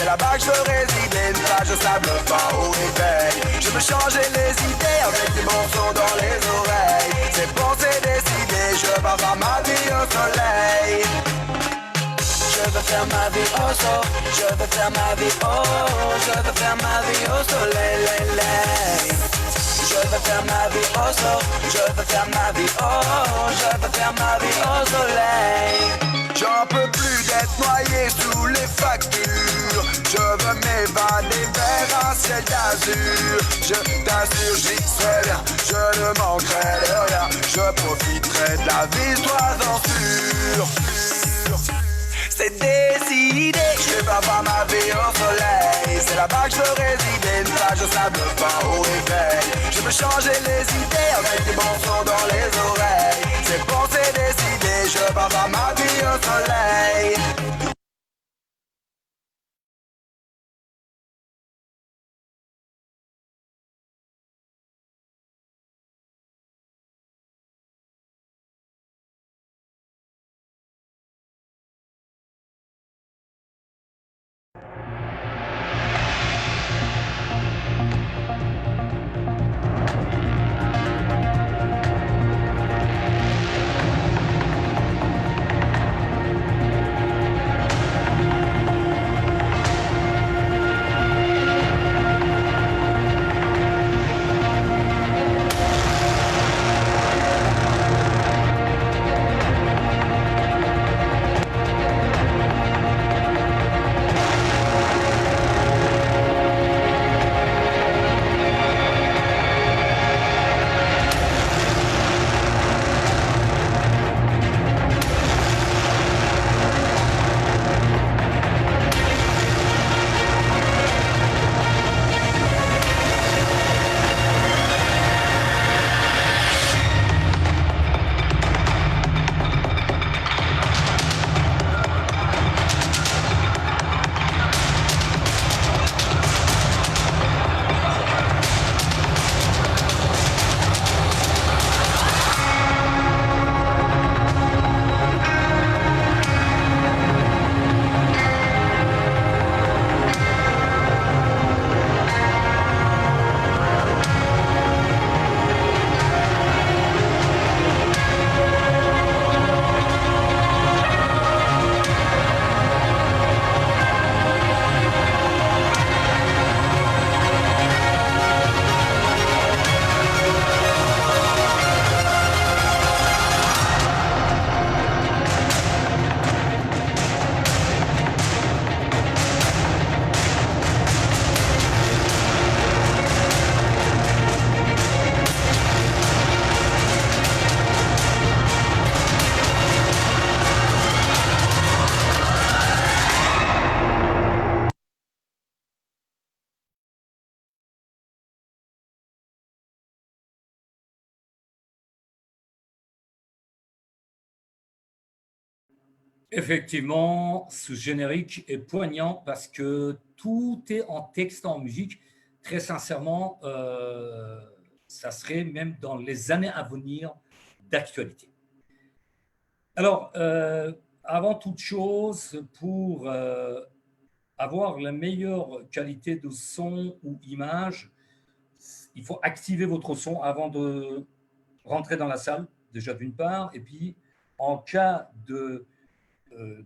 là-bas que je veux résider, une plage de sable fin au réveil. Je veux changer les idées avec des morceaux dans les oreilles. C'est pensé, décidé, je veux avoir ma vie au soleil. Je veux faire ma vie au sol, je veux faire ma vie je veux faire ma vie au soleil, Je veux faire ma vie au sol, je veux faire ma vie je veux faire ma vie au soleil. J'en peux plus d'être noyé sous les factures. Je veux m'évader vers un ciel d'azur. Je t'assure, j'y serai bien, je ne manquerai de rien. Je profiterai de la vie, sois-en sûr. C'est décidé, je vais avoir ma vie au soleil. C'est là-bas que je veux résider, une plage de sable fin au réveil. Je veux changer les idées avec des bons sons dans les oreilles. C'est pensé, décidé, je vais avoir ma vie au soleil. Effectivement, ce générique est poignant parce que tout est en texte, en musique. Très sincèrement, ça serait même dans les années à venir d'actualité. Alors, avant toute chose, pour avoir la meilleure qualité de son ou image, il faut activer votre son avant de rentrer dans la salle, déjà d'une part, et puis en cas de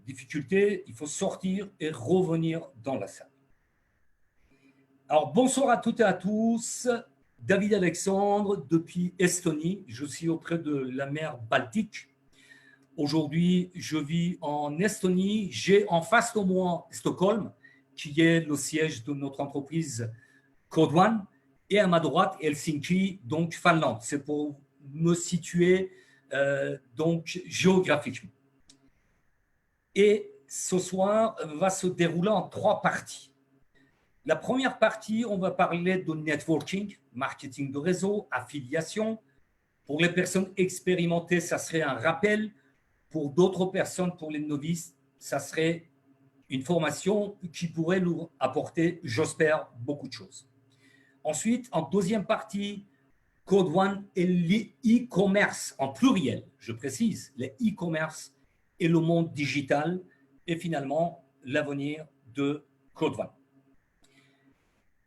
difficulté, il faut sortir et revenir dans la salle. Alors, bonsoir à toutes et à tous. David Alexandre, depuis Estonie. Je suis auprès de la mer Baltique. Aujourd'hui, je vis en Estonie. J'ai en face de moi Stockholm, qui est le siège de notre entreprise Code One. Et à ma droite, Helsinki, donc Finlande. C'est pour me situer donc géographiquement. Et ce soir va se dérouler en 3 parties. La première partie, on va parler de networking, marketing de réseau, affiliation. Pour les personnes expérimentées, ça serait un rappel. Pour d'autres personnes, pour les novices, ça serait une formation qui pourrait nous apporter, j'espère, beaucoup de choses. Ensuite, en deuxième partie, Code One et l'e-commerce en pluriel, je précise, le e-commerce et le monde digital et finalement l'avenir de Claude Van.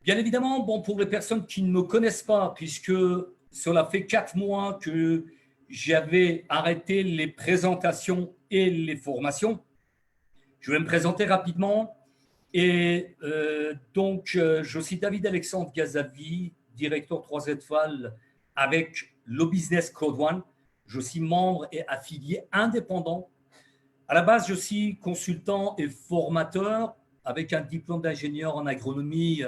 Bien évidemment, bon, pour les personnes qui ne me connaissent pas, puisque cela fait 4 mois que j'avais arrêté les présentations et les formations, je vais me présenter rapidement. Et je suis David Alexandre Gazavi, directeur 3 étoiles avec le business Claude One. Je suis membre et affilié indépendant. À la base, je suis consultant et formateur avec un diplôme d'ingénieur en agronomie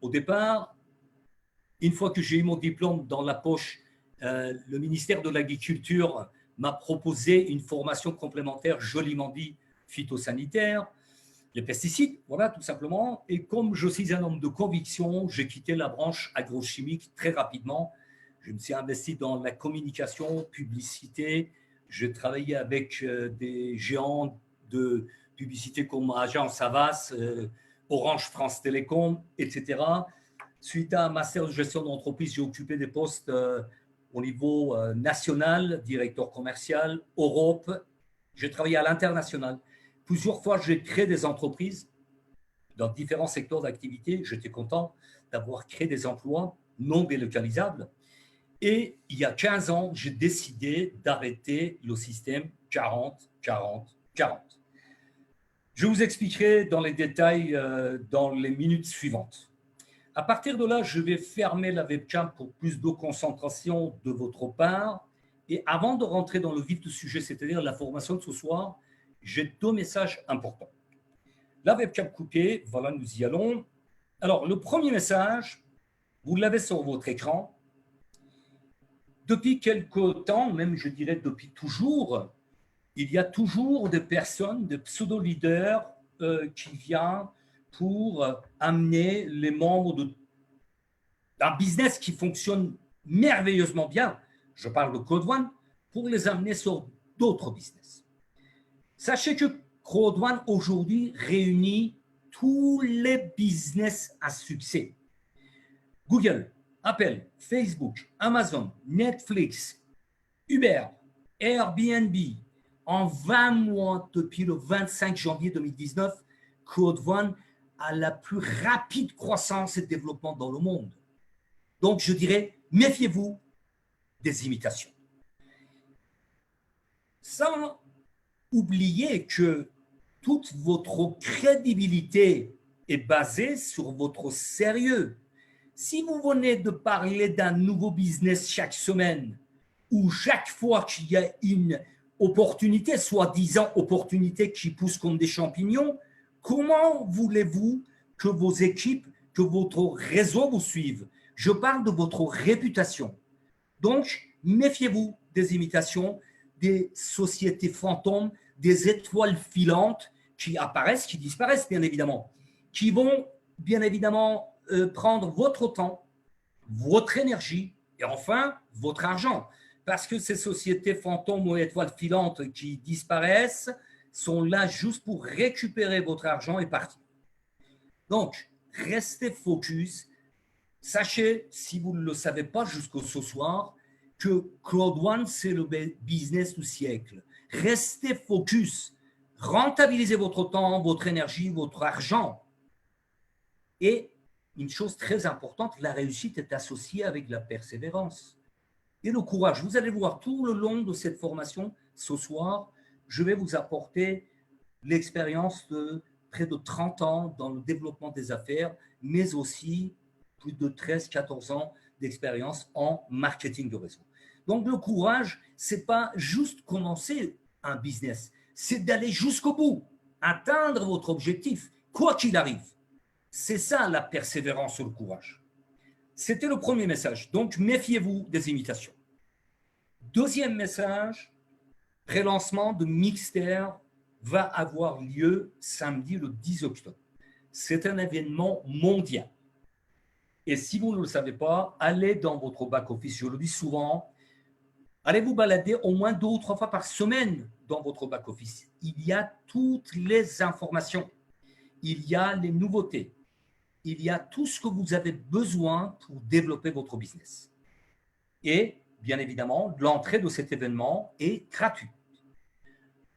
au départ. Une fois que j'ai eu mon diplôme dans la poche, le ministère de l'Agriculture m'a proposé une formation complémentaire, joliment dit, phytosanitaire, les pesticides, voilà, tout simplement. Et comme je suis un homme de conviction, j'ai quitté la branche agrochimique très rapidement. Je me suis investi dans la communication, publicité. J'ai travaillé avec des géants de publicité comme Agence Havas, Orange France Télécom, etc. Suite à un master de gestion d'entreprise, j'ai occupé des postes au niveau national, directeur commercial, Europe. J'ai travaillé à l'international. Plusieurs fois, j'ai créé des entreprises dans différents secteurs d'activité. J'étais content d'avoir créé des emplois non délocalisables. Et il y a 15 ans, j'ai décidé d'arrêter le système 40-40-40. Je vous expliquerai dans les détails dans les minutes suivantes. À partir de là, je vais fermer la webcam pour plus de concentration de votre part. Et avant de rentrer dans le vif du sujet, c'est-à-dire la formation de ce soir, j'ai 2 messages importants. La webcam coupée, voilà, nous y allons. Alors, le premier message, vous l'avez sur votre écran. Depuis quelque temps, même je dirais depuis toujours, il y a toujours des personnes, des pseudo-leaders qui viennent pour amener les membres d'un business qui fonctionne merveilleusement bien, je parle de Claude One, pour les amener sur d'autres business. Sachez que Claude One aujourd'hui réunit tous les business à succès. Google, Apple, Facebook, Amazon, Netflix, Uber, Airbnb. En 20 mois, depuis le 25 janvier 2019, Claude One a la plus rapide croissance et développement dans le monde. Donc, je dirais, méfiez-vous des imitations. Sans oublier que toute votre crédibilité est basée sur votre sérieux. Si vous venez de parler d'un nouveau business chaque semaine, ou chaque fois qu'il y a une opportunité, soi-disant opportunité qui pousse comme des champignons, comment voulez-vous que vos équipes, que votre réseau vous suive? Je parle de votre réputation. Donc, méfiez-vous des imitations, des sociétés fantômes, des étoiles filantes qui apparaissent, qui disparaissent, bien évidemment, qui vont, bien évidemment, prendre votre temps, votre énergie et enfin, votre argent. Parce que ces sociétés fantômes ou étoiles filantes qui disparaissent sont là juste pour récupérer votre argent et partir. Donc, restez focus. Sachez, si vous ne le savez pas jusqu'au ce soir, que Claude One, c'est le business du siècle. Restez focus. Rentabilisez votre temps, votre énergie, votre argent. Et une chose très importante, la réussite est associée avec la persévérance et le courage. Vous allez voir tout le long de cette formation, ce soir, je vais vous apporter l'expérience de près de 30 ans dans le développement des affaires, mais aussi plus de 13-14 ans d'expérience en marketing de réseau. Donc, le courage, ce n'est pas juste commencer un business, c'est d'aller jusqu'au bout, atteindre votre objectif, quoi qu'il arrive. C'est ça la persévérance et le courage. C'était le premier message. Donc, méfiez-vous des imitations. Deuxième message, prélancement de Mixter va avoir lieu samedi le 10 octobre. C'est un événement mondial. Et si vous ne le savez pas, allez dans votre back-office. Je le dis souvent, allez vous balader au moins 2 ou 3 fois par semaine dans votre back-office. Il y a toutes les informations. Il y a les nouveautés. Il y a tout ce que vous avez besoin pour développer votre business. Et bien évidemment, l'entrée de cet événement est gratuite.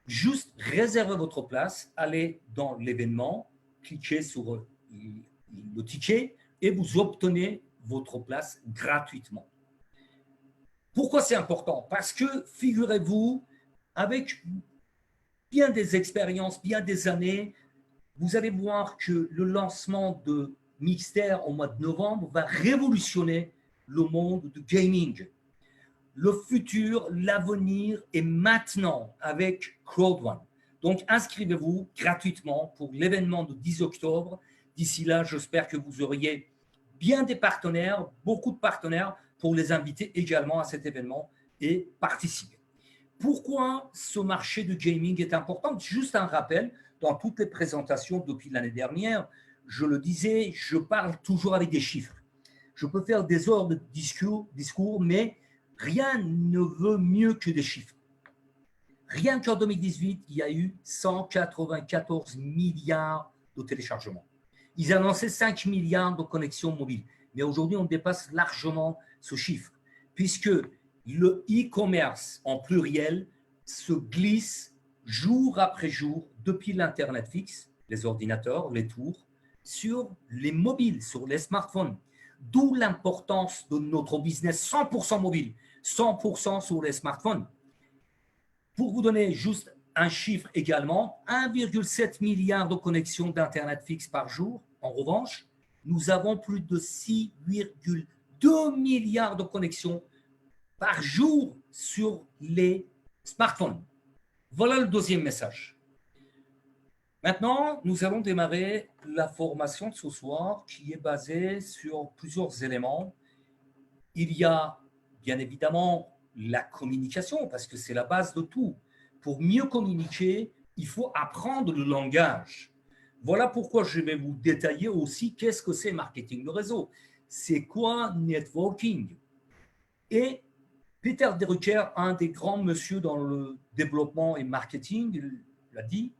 Juste réservez votre place, allez dans l'événement cliquez sur le ticket et vous obtenez votre place gratuitement. Pourquoi c'est important? Parce que, figurez-vous, avec bien des expériences, bien des années, vous allez voir que le lancement de Mixter au mois de novembre va révolutionner le monde du gaming. Le futur, l'avenir est maintenant avec Crowd1. Donc, inscrivez-vous gratuitement pour l'événement du 10 octobre. D'ici là, j'espère que vous auriez bien des partenaires, beaucoup de partenaires pour les inviter également à cet événement et participer. Pourquoi ce marché du gaming est important? Juste un rappel, dans toutes les présentations depuis l'année dernière, je le disais, je parle toujours avec des chiffres. Je peux faire des heures de discours, mais rien ne veut mieux que des chiffres. Rien qu'en 2018, il y a eu 194 milliards de téléchargements. Ils annonçaient 5 milliards de connexions mobiles. Mais aujourd'hui, on dépasse largement ce chiffre, puisque le e-commerce en pluriel se glisse jour après jour depuis l'Internet fixe, les ordinateurs, les tours, sur les mobiles, sur les smartphones. D'où l'importance de notre business 100% mobile, 100% sur les smartphones. Pour vous donner juste un chiffre également, 1,7 milliard de connexions d'Internet fixe par jour. En revanche, nous avons plus de 6,2 milliards de connexions par jour sur les smartphones. Voilà le deuxième message. Maintenant, nous allons démarrer la formation de ce soir qui est basée sur plusieurs éléments. Il y a bien évidemment la communication parce que c'est la base de tout. Pour mieux communiquer, il faut apprendre le langage. Voilà pourquoi je vais vous détailler aussi qu'est-ce que c'est marketing de réseau. C'est quoi networking? Et Peter Drucker, un des grands messieurs dans le développement et marketing, l'a dit,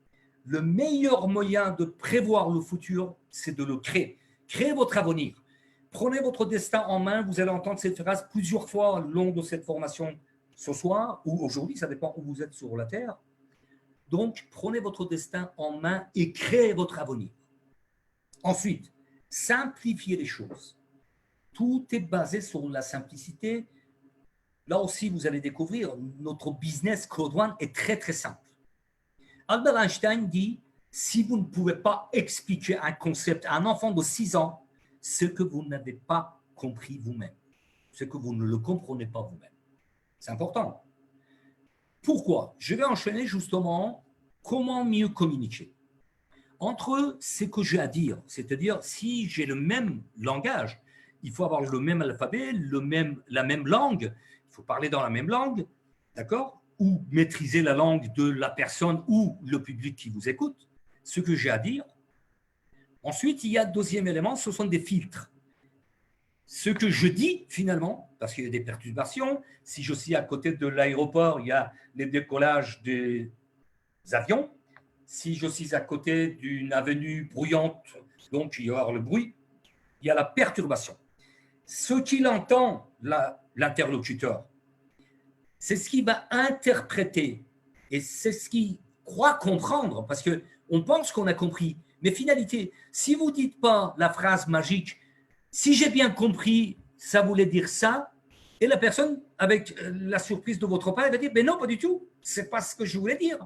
le meilleur moyen de prévoir le futur, c'est de le créer. Créez votre avenir. Prenez votre destin en main. Vous allez entendre cette phrase plusieurs fois au long de cette formation ce soir ou aujourd'hui, ça dépend où vous êtes sur la Terre. Donc, prenez votre destin en main et créez votre avenir. Ensuite, simplifiez les choses. Tout est basé sur la simplicité. Là aussi, vous allez découvrir, notre business Crowd1 est très, très simple. Albert Einstein dit, si vous ne pouvez pas expliquer un concept à un enfant de 6 ans, c'est que vous n'avez pas compris vous-même. C'est que vous ne le comprenez pas vous-même. C'est important. Pourquoi? Je vais enchaîner justement comment mieux communiquer. Entre ce que j'ai à dire, c'est-à-dire si j'ai le même langage, il faut avoir le même alphabet, la même langue, il faut parler dans la même langue, d'accord? Ou maîtriser la langue de la personne ou le public qui vous écoute, ce que j'ai à dire. Ensuite, il y a le deuxième élément, ce sont des filtres. Ce que je dis finalement, parce qu'il y a des perturbations, si je suis à côté de l'aéroport, il y a les décollages des avions. Si je suis à côté d'une avenue bruyante, donc il y aura le bruit, il y a la perturbation. Ce qu'il entend, l'interlocuteur, c'est ce qu'il va interpréter et c'est ce qu'il croit comprendre, parce qu'on pense qu'on a compris. Mais finalité, si vous ne dites pas la phrase magique, si j'ai bien compris, ça voulait dire ça, et la personne, avec la surprise de votre part, elle va dire, mais non, pas du tout, ce n'est pas ce que je voulais dire.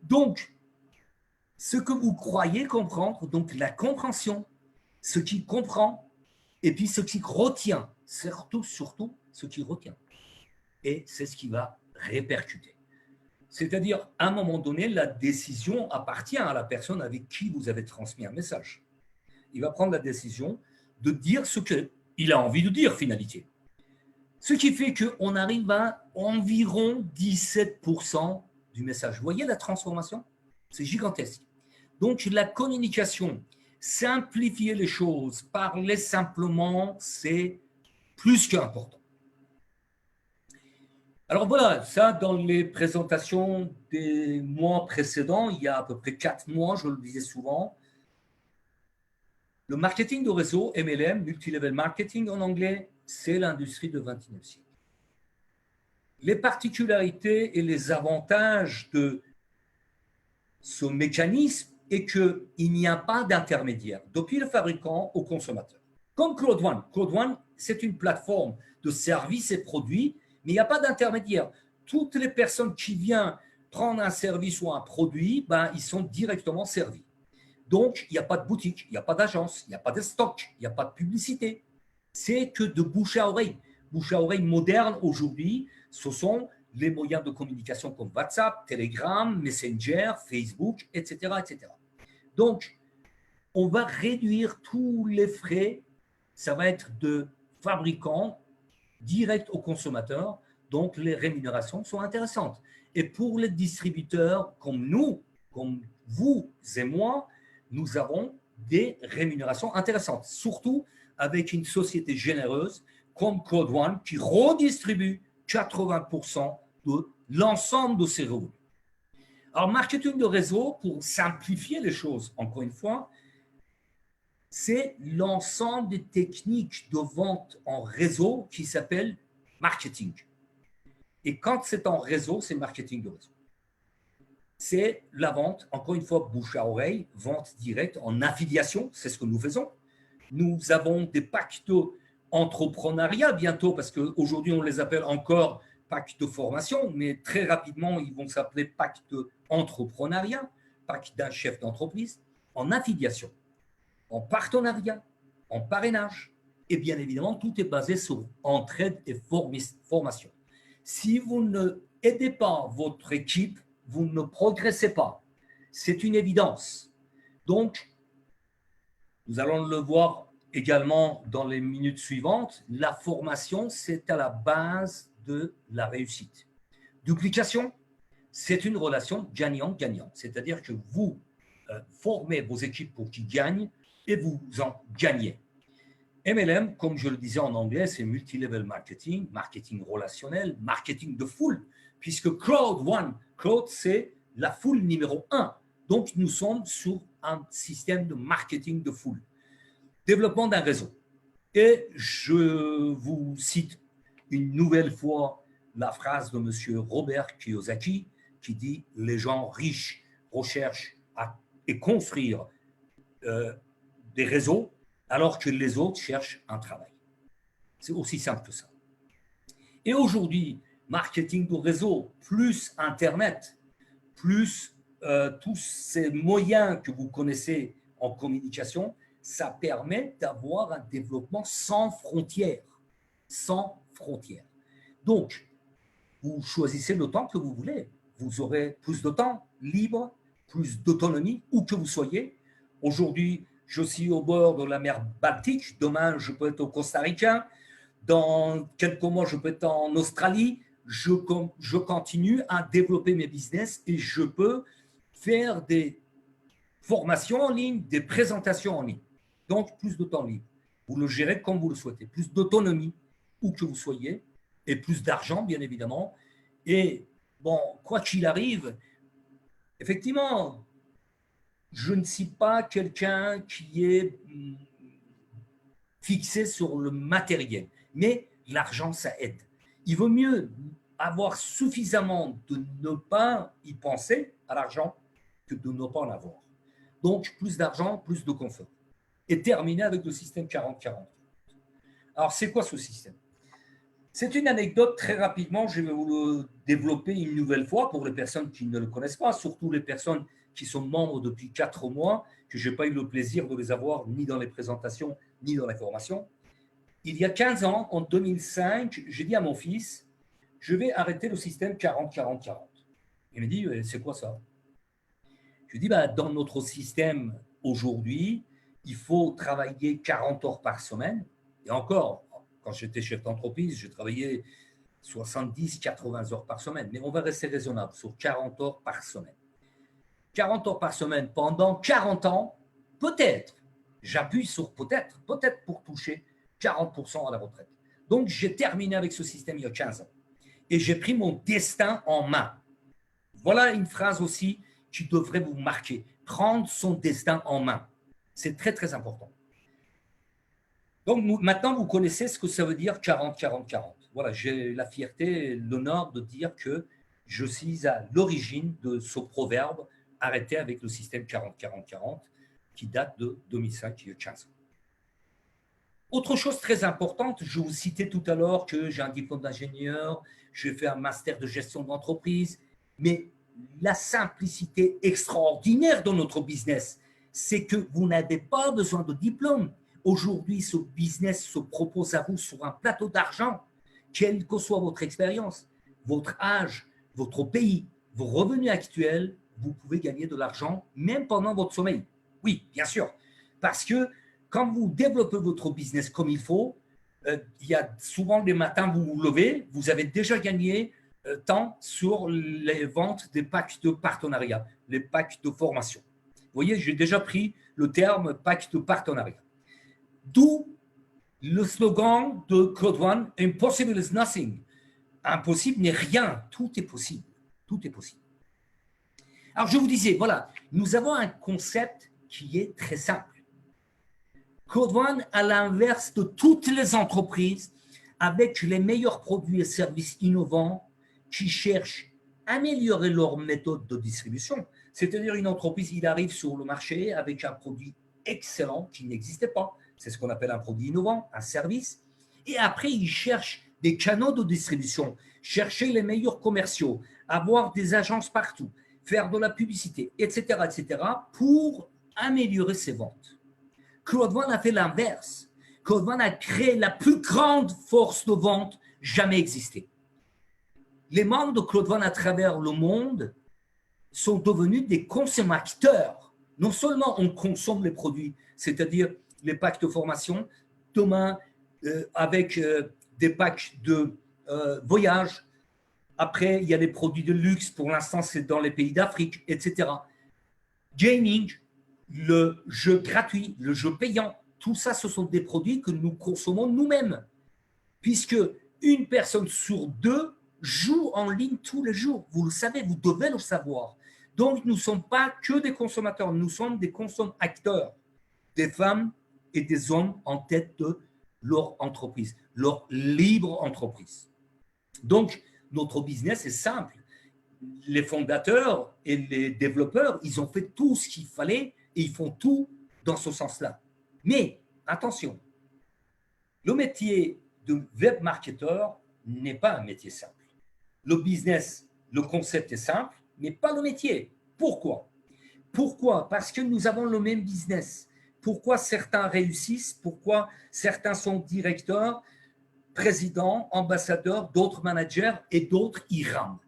Donc, ce que vous croyez comprendre, donc la compréhension, ce qui comprend, et puis ce qui retient, surtout ce qui retient. Et c'est ce qui va répercuter. C'est-à-dire, à un moment donné, la décision appartient à la personne avec qui vous avez transmis un message. Il va prendre la décision de dire ce qu'il a envie de dire, finalité. Ce qui fait qu'on arrive à environ 17% du message. Vous voyez la transformation? C'est gigantesque. Donc, la communication, simplifier les choses, parler simplement, c'est plus qu'important. Alors voilà, ça dans les présentations des mois précédents, il y a à peu près 4 mois, je le disais souvent, le marketing de réseau, MLM, Multilevel Marketing en anglais, c'est l'industrie du XXIe siècle. Les particularités et les avantages de ce mécanisme et qu'il n'y a pas d'intermédiaire depuis le fabricant au consommateur. Comme Claude One. Claude One, c'est une plateforme de services et produits, mais il n'y a pas d'intermédiaire. Toutes les personnes qui viennent prendre un service ou un produit, ben, ils sont directement servis. Donc, il n'y a pas de boutique, il n'y a pas d'agence, il n'y a pas de stock, il n'y a pas de publicité. C'est que de bouche à oreille. Bouche à oreille moderne aujourd'hui, ce sont les moyens de communication comme WhatsApp, Telegram, Messenger, Facebook, etc., etc. Donc, on va réduire tous les frais. Ça va être de fabricant direct au consommateur. Donc, les rémunérations sont intéressantes. Et pour les distributeurs comme nous, comme vous et moi, nous avons des rémunérations intéressantes, surtout avec une société généreuse comme Claude One qui redistribue 80% de l'ensemble de ses revenus. Alors, marketing de réseau, pour simplifier les choses, encore une fois, c'est l'ensemble des techniques de vente en réseau qui s'appelle marketing. Et quand c'est en réseau, c'est marketing de réseau. C'est la vente, encore une fois, bouche à oreille, vente directe en affiliation, c'est ce que nous faisons. Nous avons des packs d'entrepreneuriat bientôt, parce qu'aujourd'hui, on les appelle encore packs de formation, mais très rapidement, ils vont s'appeler packs d'entrepreneuriat, packs d'un chef d'entreprise, en affiliation, en partenariat, en parrainage. Et bien évidemment, tout est basé sur entraide et formation. Si vous ne aidez pas votre équipe, vous ne progressez pas. C'est une évidence. Donc, nous allons le voir également dans les minutes suivantes. La formation, c'est à la base de la réussite. Duplication, c'est une relation gagnant-gagnant. C'est-à-dire que vous formez vos équipes pour qu'ils gagnent et vous en gagnez. MLM, comme je le disais en anglais, c'est multi-level marketing, marketing relationnel, marketing de foule, puisque Claude One, Claude, c'est la foule numéro 1. Donc, nous sommes sur un système de marketing de foule. Développement d'un réseau. Et je vous cite une nouvelle fois la phrase de M. Robert Kiyosaki qui dit « Les gens riches recherchent et construire des réseaux alors que les autres cherchent un travail. » C'est aussi simple que ça. Et aujourd'hui, marketing de réseau, plus Internet, plus tous ces moyens que vous connaissez en communication, ça permet d'avoir un développement sans frontières. Sans frontières. Donc, vous choisissez le temps que vous voulez. Vous aurez plus de temps libre, plus d'autonomie, où que vous soyez. Aujourd'hui, je suis au bord de la mer Baltique. Demain, je peux être au Costa Rica. Dans quelques mois, je peux être en Australie. Je continue à développer mes business et je peux faire des formations en ligne, des présentations en ligne. Donc, plus de temps libre. Vous le gérez comme vous le souhaitez. Plus d'autonomie, où que vous soyez, et plus d'argent, bien évidemment. Et bon, quoi qu'il arrive, effectivement, je ne suis pas quelqu'un qui est fixé sur le matériel, mais l'argent, ça aide. Il vaut mieux avoir suffisamment de ne pas y penser à l'argent que de ne pas en avoir. Donc, plus d'argent, plus de confort. Et terminer avec le système 40-40. Alors, c'est quoi ce système? C'est une anecdote, très rapidement, je vais vous le développer une nouvelle fois pour les personnes qui ne le connaissent pas, surtout les personnes qui sont membres depuis 4 mois, que je n'ai pas eu le plaisir de les avoir ni dans les présentations, ni dans la formation. Il y a 15 ans, en 2005, j'ai dit à mon fils, je vais arrêter le système 40-40-40. Il me dit, c'est quoi ça? Je lui dis, dans notre système aujourd'hui, il faut travailler 40 heures par semaine. Et encore, quand j'étais chef d'entreprise, je travaillais 70-80 heures par semaine. Mais on va rester raisonnable sur 40 heures par semaine. 40 heures par semaine pendant 40 ans, peut-être, j'appuie sur peut-être pour toucher 40% à la retraite. Donc, j'ai terminé avec ce système il y a 15 ans. Et j'ai pris mon destin en main. Voilà une phrase aussi qui devrait vous marquer. Prendre son destin en main. C'est très, très important. Donc, maintenant, vous connaissez ce que ça veut dire 40-40-40. Voilà, j'ai la fierté et l'honneur de dire que je suis à l'origine de ce proverbe arrêté avec le système 40-40-40 qui date de 2005, il y a 15 ans. Autre chose très importante, je vous citais tout à l'heure que j'ai un diplôme d'ingénieur, j'ai fait un master de gestion d'entreprise, mais la simplicité extraordinaire de notre business, c'est que vous n'avez pas besoin de diplôme. Aujourd'hui, ce business se propose à vous sur un plateau d'argent, quelle que soit votre expérience, votre âge, votre pays, vos revenus actuels, vous pouvez gagner de l'argent même pendant votre sommeil. Oui, bien sûr, parce que quand vous développez votre business comme il faut, il y a souvent les matins, vous vous levez, vous avez déjà gagné temps sur les ventes des packs de partenariat, les packs de formation. Vous voyez, j'ai déjà pris le terme pack de partenariat. D'où le slogan de Claude One, Impossible is nothing. Impossible n'est rien, tout est possible. Tout est possible. Alors, je vous disais, voilà, nous avons un concept qui est très simple. Claude One, à l'inverse de toutes les entreprises, avec les meilleurs produits et services innovants qui cherchent à améliorer leur méthode de distribution. C'est-à-dire une entreprise, il arrive sur le marché avec un produit excellent qui n'existait pas. C'est ce qu'on appelle un produit innovant, un service. Et après, il cherche des canaux de distribution, chercher les meilleurs commerciaux, avoir des agences partout, faire de la publicité, etc., pour améliorer ses ventes. Claude One a fait l'inverse. Claude One a créé la plus grande force de vente jamais existée. Les membres de Claude One à travers le monde sont devenus des consommateurs. Non seulement on consomme les produits, c'est-à-dire les packs de formation, demain avec des packs de voyage. Après, il y a des produits de luxe. Pour l'instant, c'est dans les pays d'Afrique, etc. Gaming, le jeu gratuit, le jeu payant, tout ça, ce sont des produits que nous consommons nous-mêmes. Puisque une personne sur deux joue en ligne tous les jours. Vous le savez, vous devez le savoir. Donc, nous ne sommes pas que des consommateurs, nous sommes des consommateurs, des femmes et des hommes en tête de leur entreprise, leur libre entreprise. Donc, notre business est simple. Les fondateurs et les développeurs, ils ont fait tout ce qu'il fallait et ils font tout dans ce sens-là. Mais, attention, le métier de web marketeur n'est pas un métier simple. Le business, le concept est simple, mais pas le métier. Pourquoi? Pourquoi? Parce que nous avons le même business. Pourquoi certains réussissent? Pourquoi certains sont directeurs, présidents, ambassadeurs, d'autres managers et d'autres y rament?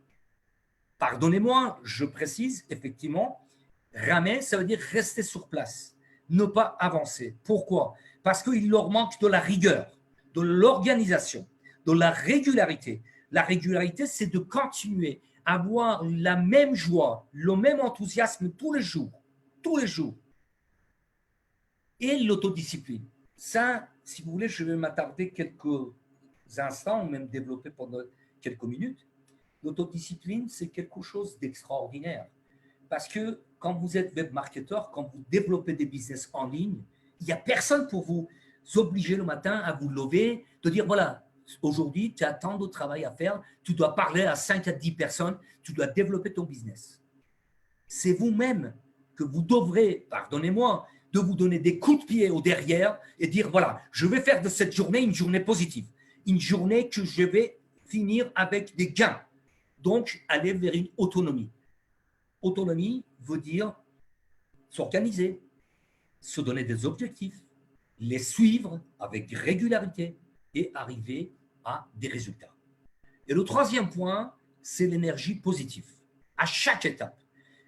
Pardonnez-moi, je précise, effectivement, ramer, ça veut dire rester sur place, ne pas avancer. Pourquoi? Parce qu'il leur manque de la rigueur, de l'organisation, de la régularité. La régularité, c'est de continuer à avoir la même joie, le même enthousiasme tous les jours. Tous les jours. Et l'autodiscipline. Ça, si vous voulez, je vais m'attarder quelques instants, ou même développer pendant quelques minutes. L'autodiscipline, c'est quelque chose d'extraordinaire. Parce que quand vous êtes web marketeur, quand vous développez des business en ligne, il n'y a personne pour vous obliger le matin à vous lever, de dire, voilà, aujourd'hui, tu as tant de travail à faire, tu dois parler à 5 à 10 personnes, tu dois développer ton business. C'est vous-même que vous devrez, pardonnez-moi, de vous donner des coups de pied au derrière et dire, voilà, je vais faire de cette journée une journée positive, une journée que je vais finir avec des gains. Donc, aller vers une autonomie. Autonomie veut dire s'organiser, se donner des objectifs, les suivre avec régularité et arriver à des résultats. Et le troisième point, c'est l'énergie positive, à chaque étape.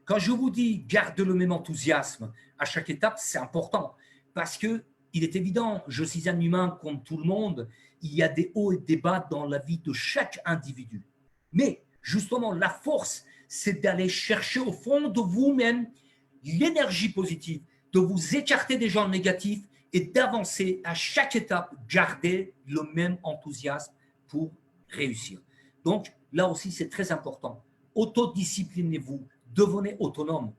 Quand je vous dis gardez le même enthousiasme à chaque étape, c'est important parce qu'il est évident, je suis un humain comme tout le monde, il y a des hauts et des bas dans la vie de chaque individu. Mais justement, la force, c'est d'aller chercher au fond de vous-même l'énergie positive, de vous écarter des gens négatifs et d'avancer à chaque étape, garder le même enthousiasme pour réussir. Donc, là aussi, c'est très important. Autodisciplinez-vous, devenez autonome.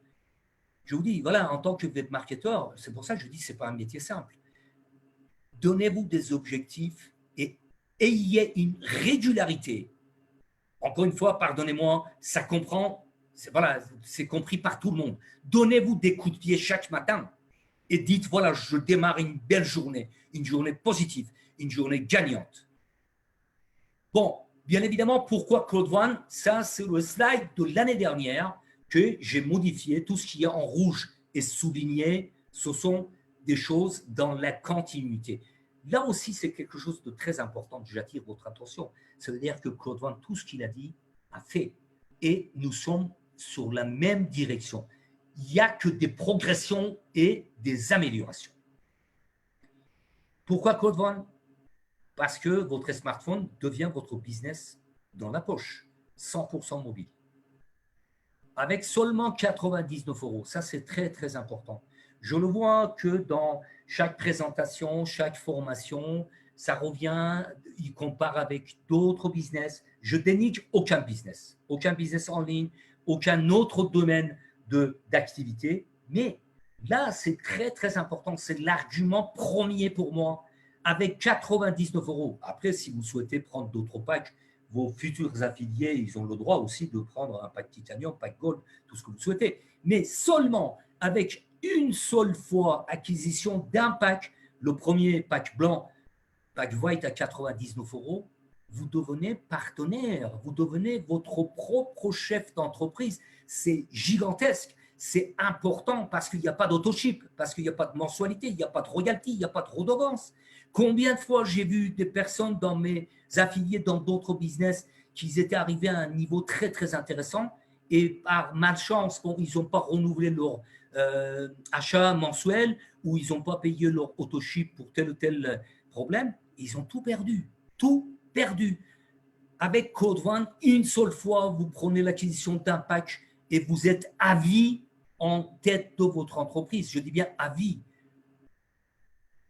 Je vous dis, voilà, en tant que web marketeur, c'est pour ça que je dis que ce n'est pas un métier simple. Donnez-vous des objectifs et ayez une régularité. Encore une fois, pardonnez-moi, ça comprend Voilà, c'est compris par tout le monde. Donnez-vous des coups de pied chaque matin et dites, voilà, je démarre une belle journée, une journée positive, une journée gagnante. Bon, bien évidemment, pourquoi Claude One? Ça, c'est le slide de l'année dernière que j'ai modifié. Tout ce qui est en rouge est souligné. Ce sont des choses dans la continuité. Là aussi, c'est quelque chose de très important. J'attire votre attention. Ça veut dire que Claude One, tout ce qu'il a dit, a fait. Et nous sommes sur la même direction. Il n'y a que des progressions et des améliorations. Pourquoi Claude One? Parce que votre smartphone devient votre business dans la poche, 100% mobile. Avec seulement 99 €. Ça, c'est très, très important. Je le vois que dans chaque présentation, chaque formation, ça revient, il compare avec d'autres business. Je dénigre aucun business en ligne, aucun autre domaine d'activité. Mais là, c'est très, très important. C'est l'argument premier pour moi. Avec 99 €. Après, si vous souhaitez prendre d'autres packs, vos futurs affiliés, ils ont le droit aussi de prendre un pack titanium, pack gold, tout ce que vous souhaitez. Mais seulement avec une seule fois acquisition d'un pack, le premier pack blanc, pack white à 99 €, vous devenez partenaire, vous devenez votre propre chef d'entreprise. C'est gigantesque. C'est important parce qu'il n'y a pas d'autoship, parce qu'il n'y a pas de mensualité, il n'y a pas de royalty, il n'y a pas de redevance. Combien de fois j'ai vu des personnes dans mes affiliés dans d'autres business qui étaient arrivés à un niveau très, très intéressant et par malchance, bon, ils n'ont pas renouvelé leur achat mensuel ou ils n'ont pas payé leur autoship pour tel ou tel problème, ils ont tout perdu. Tout perdu. Avec Code One, une seule fois, vous prenez l'acquisition d'un pack et vous êtes à vie en tête de votre entreprise. Je dis bien à vie.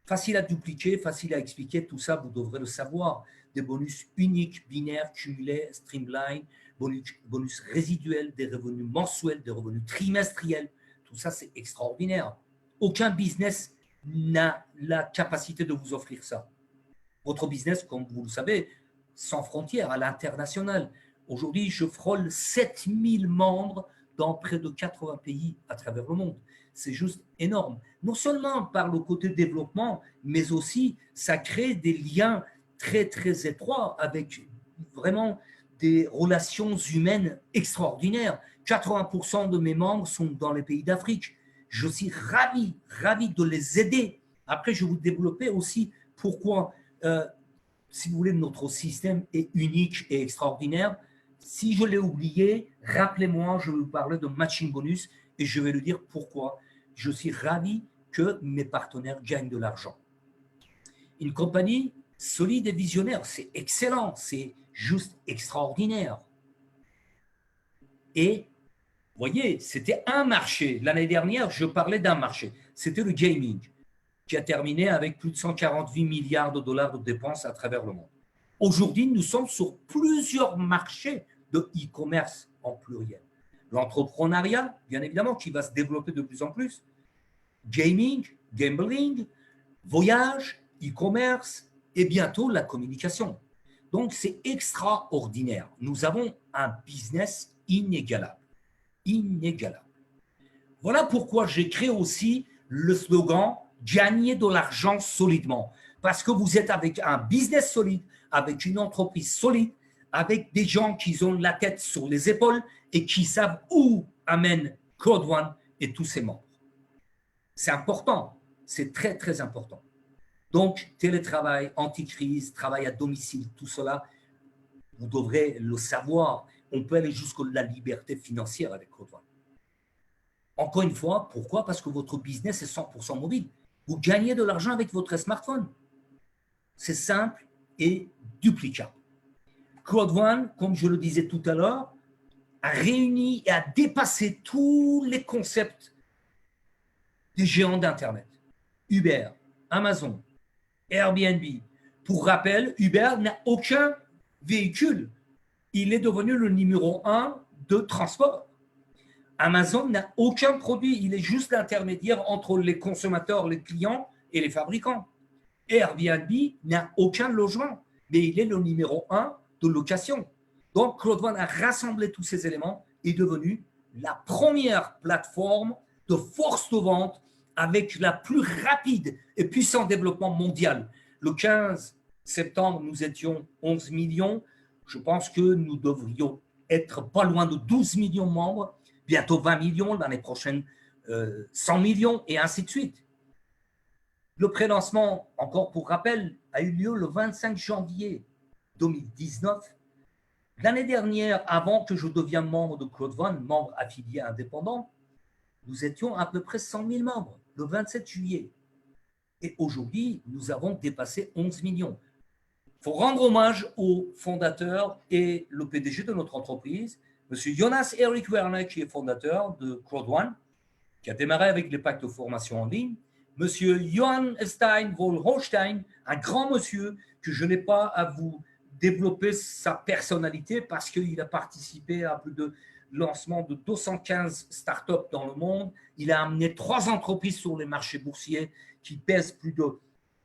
Facile à dupliquer, facile à expliquer, tout ça, vous devrez le savoir. Des bonus uniques, binaires, cumulés, streamline, bonus résiduels, des revenus mensuels, des revenus trimestriels. Tout ça, c'est extraordinaire. Aucun business n'a la capacité de vous offrir ça. Votre business, comme vous le savez, sans frontières, à l'international. Aujourd'hui, je frôle 7000 membres dans près de 80 pays à travers le monde. C'est juste énorme. Non seulement par le côté développement, mais aussi ça crée des liens très, très étroits avec vraiment des relations humaines extraordinaires. 80% de mes membres sont dans les pays d'Afrique. Je suis ravi de les aider. Après, je vais vous développer aussi pourquoi, si vous voulez, notre système est unique et extraordinaire. Si je l'ai oublié, rappelez-moi, je vais vous parler de matching bonus et je vais lui dire pourquoi je suis ravi que mes partenaires gagnent de l'argent. Une compagnie solide et visionnaire, c'est excellent, c'est juste extraordinaire. Et vous voyez, c'était un marché. L'année dernière, je parlais d'un marché. C'était le gaming, qui a terminé avec plus de 148 milliards de dollars de dépenses à travers le monde. Aujourd'hui, nous sommes sur plusieurs marchés de e-commerce en pluriel. L'entrepreneuriat, bien évidemment, qui va se développer de plus en plus. Gaming, gambling, voyage, e-commerce et bientôt la communication. Donc, c'est extraordinaire. Nous avons un business inégalable. Inégalable. Voilà pourquoi j'ai créé aussi le slogan « Gagner de l'argent solidement ». Parce que vous êtes avec un business solide, avec une entreprise solide, avec des gens qui ont la tête sur les épaules et qui savent où amène Code One et tous ses membres. C'est important, c'est très, très important. Donc, télétravail, anticrise, travail à domicile, tout cela, vous devrez le savoir. On peut aller jusqu'à la liberté financière avec Code One. Encore une fois, pourquoi? Parce que votre business est 100% mobile. Vous gagnez de l'argent avec votre smartphone. C'est simple et duplicable. Code One, comme je le disais tout à l'heure, a réuni et a dépassé tous les concepts des géants d'Internet. Uber, Amazon, Airbnb. Pour rappel, Uber n'a aucun véhicule. Il est devenu le numéro 1 de transport. Amazon n'a aucun produit. Il est juste l'intermédiaire entre les consommateurs, les clients et les fabricants. Airbnb n'a aucun logement, mais il est le numéro 1 de location. Donc, Claude One a rassemblé tous ces éléments et est devenu la première plateforme de force de vente avec la plus rapide et puissant développement mondial. Le 15 septembre, nous étions 11 millions. Je pense que nous devrions être pas loin de 12 millions de membres, bientôt 20 millions, l'année prochaine 100 millions et ainsi de suite. Le prélancement, encore pour rappel, a eu lieu le 25 janvier 2019. L'année dernière, avant que je devienne membre de Claude One, membre affilié indépendant, nous étions à peu près 100 000 membres le 27 juillet. Et aujourd'hui, nous avons dépassé 11 millions. Il faut rendre hommage au fondateur et le PDG de notre entreprise, M. Jonas Erik Werner, qui est fondateur de Claude One, qui a démarré avec les packs de formation en ligne, M. Johann Stein Holstein, un grand monsieur que je n'ai pas à vous développer sa personnalité parce qu'il a participé à plus de lancement de 215 startups dans le monde. Il a amené 3 entreprises sur les marchés boursiers qui pèsent plus de